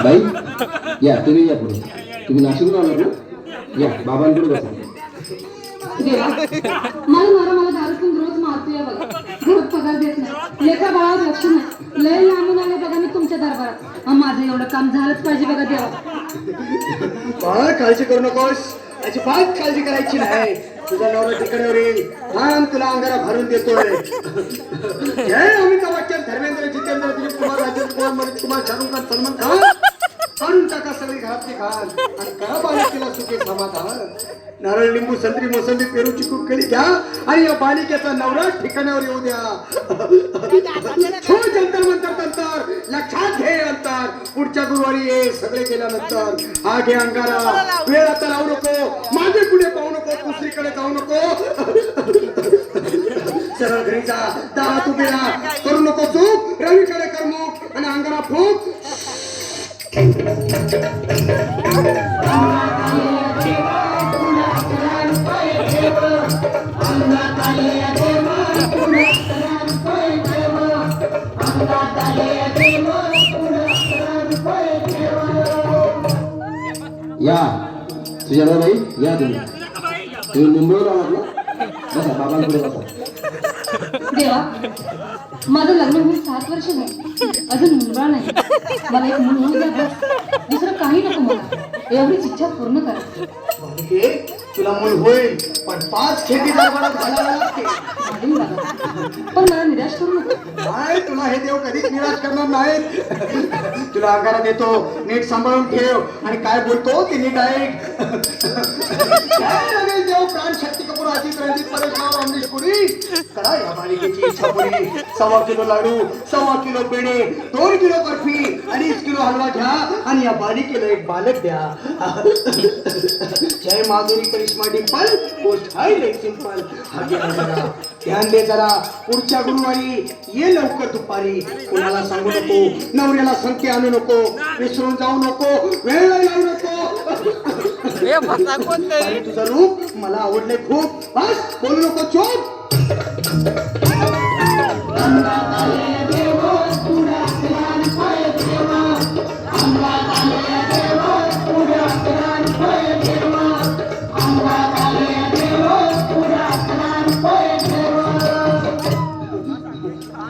बाई या तुम्ही या पुढे. तुम्ही नाशिकहून आलात ना? या बाबांकडे बसा. देवा मला नवरा मला दारूतून रोज मारतोय बघा. घरात पगार देत नाही, लेकरा बाळावर लक्ष नाही. लय लांबून आले बघा मी तुमच्या दरबारात. माझं एवढं काम झालंच पाहिजे बघा देवा. बाळ काळजी करू नकोस, अजिबात काळजी करायची नाही. तुझा नवरा ठिकाणावर येईल. थांब तुला अंगारा भरून देतोय. जय अमिताभ बच्चन, धर्मेंद्र, जितेंद्र, दिलीप कुमार, राजेंद्र कुमार, मनीष कुमार, शाहरुख खान, सलमान खान काढून टाका सगळी घरातली खान आणि करा बालिकेला सुखी समाधान. नारळ, लिंबू, संत्री, मोसंबी, पेरू, चिकू, केळी घ्या आणि या बालिकेचा नवरा ठिकाणावर येऊ द्या. छो जंतर मंतर तंतर, लक्षात घे अंतर. पुढच्या गुरुवारी ये सगळे केल्यानंतर. हा घे अंगारा, वेळ आता लावू नको, मागे पुढे पाहू नको, दुसरीकडे जाऊ नको. सरळ घरी जा, दारात उभे राहा, करू नको चूक. रवीकडे कर मुख आणि अंगारा फूक. या सुजाताबाई या तुम्ही. तुम्ही मुंबईवर आलात ना? बसा बाबांकडे बसा. देवा माझं लग्न होऊन 7 वर्ष झाली, अजून मुलगा नाही. मला एक मूल होऊ द्या बस. दुसरं काही नको मला. एवढीच इच्छा पूर्ण करा. बालिके, तुला मूल होईल पण 5 खेती दरबारात घालायला लागते. पण मला निराश करू नको. काय तुला हे देव कधीच निराश करणार नाहीत. तुला अंगारा देतो, नीट सांभाळून ठेव आणि काय बोलतो ते नीट ऐक. काय लागेल देव, प्राण शक्ती कपूर, अजित रणजित, परेश राव, अमरीश पुरी. करा या बालिकेची इच्छा पुरी. 1.25 किलो लाडू, 1.25 किलो पेढे, 2 किलो बर्फी, 2.5 किलो हलवा घ्या आणि या बालिकेला एक बालक द्या. जय माधुरी करिश्मा डिंपल, पोस्ट हाय लय सिंपल. हा घे अंगारा, ध्यान दे जरा. पुढच्या गुरुवारी ये लवकर दुपारी. कोणाला सांगू नको, नवऱ्याला संख्या आणू नको, विसरून जाऊ नको, वेळ लावू नको. आणि तुझं रूप मला आवडले खूप. बस बोलू नको, चोप.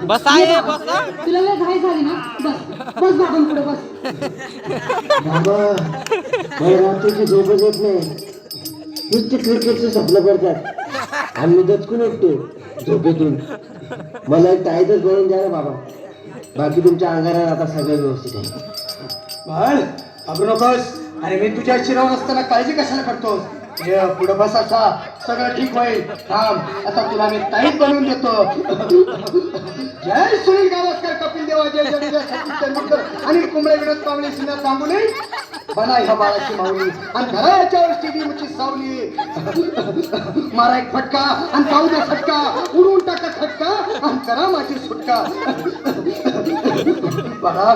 बसा ये बसा. तुला लय घाई झाली ना? बस बस बाबांपुढे बस. बाबा मला रात्रीची झोपच येत नाही. नुसती क्रिकेटचं स्वप्न पडतात आणि मी दचकून उठतो झोपेतून. मला एक टाईटच बनवून द्या ना बाबा. बाकी तुमच्या अंगारात आता सगळं व्यवस्थित आहे. बाळ घाबरू नकोस. अरे मी तुझ्या शिरावर असताना काळजी कशाला करतोस? पुढे बस, असा सगळं ठीक होईल. थांब आता तुला मी ताईत बनवून देतो. जय सुनील गावस्कर, कपिल देवा, जय जडेजा, सचिन तेंडुलकर आणि कुंबळे, विनोद कांबळे, सिन्हा तांबुले. बना ह्या बाळाची माऊली आणि घरा याच्यावर स्टेडियमची सावली. मारा एक फटका आणि पाहू द्या फटका, उडवून टाका फटका आणि करा माझी सुटका. बघा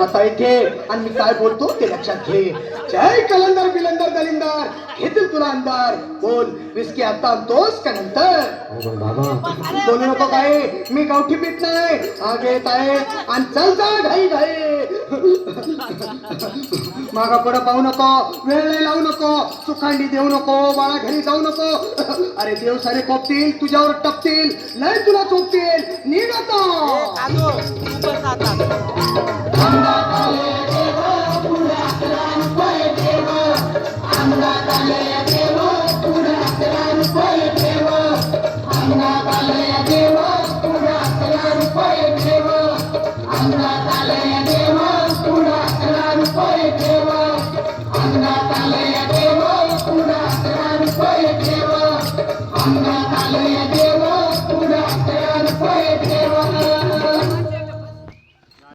आता इथे आणि मी काय बोलतो ते लक्षात घे. जय कलंदर, बिलंदर, दलिंदर, घेतील तुला अंधार. बोल, विस्की आता आणतोस का नंतर? बाबा बोलू नको काय, मी गावठी पीठ नाही. आगे येत आहे आणि चल जा घाई घाई. मागा पुढं पाहू नको, वेळ नाही लावू नको, सुखांडी देऊ नको, बाळा घरी जाऊ नको. अरे देव सारे कोपतील, तुझ्यावर टपतील, लय तुला चोपतील. नीट आता. बसा आता.